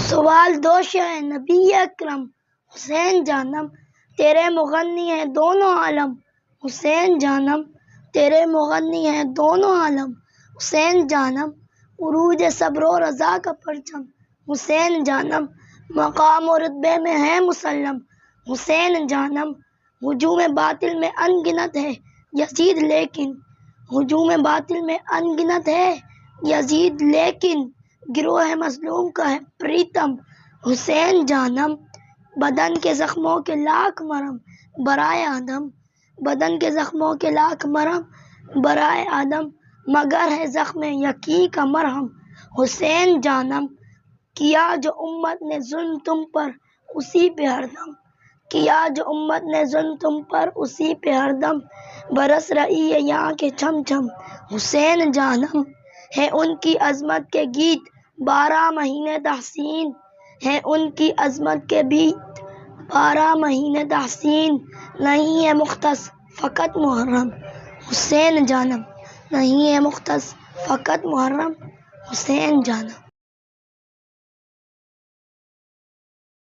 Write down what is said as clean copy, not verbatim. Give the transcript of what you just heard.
سوال دوش ہے نبی اکرم حسین جانم، تیرے مغنی ہیں دونوں عالم حسین جانم، تیرے مغنی ہیں دونوں عالم حسین جانم، عروج صبر و رضا کا پرچم حسین جانم، مقام و رتبے میں ہے مسلم حسین جانم، ہجوم باطل میں ان گنت ہے یزید لیکن، ہجوم باطل میں ان گنت ہے یزید لیکن، گروہ مظلوم کا ہے پریتم حسین جانم، بدن کے زخموں کے لاکھ مرہم برائے آدم، بدن کے زخموں کے لاکھ مرہم برائے آدم، مگر ہے زخم یقین کا مرہم حسین جانم، کیا جو امت نے ظلم تم پر اسی پہ ہردم، کیا جو امت نے ظلم تم پر اسی پہ ہردم، برس رہی ہے یہاں کے چھم چھم حسین جانم، ہے ان کی عظمت کے گیت 12 مہینے تحسین، ہے ان کی عظمت کے گیت 12 مہینے تحسین، نہیں ہے مختص فقط محرم حسین جانم، نہیں ہے مختص فقط محرم حسین جانم۔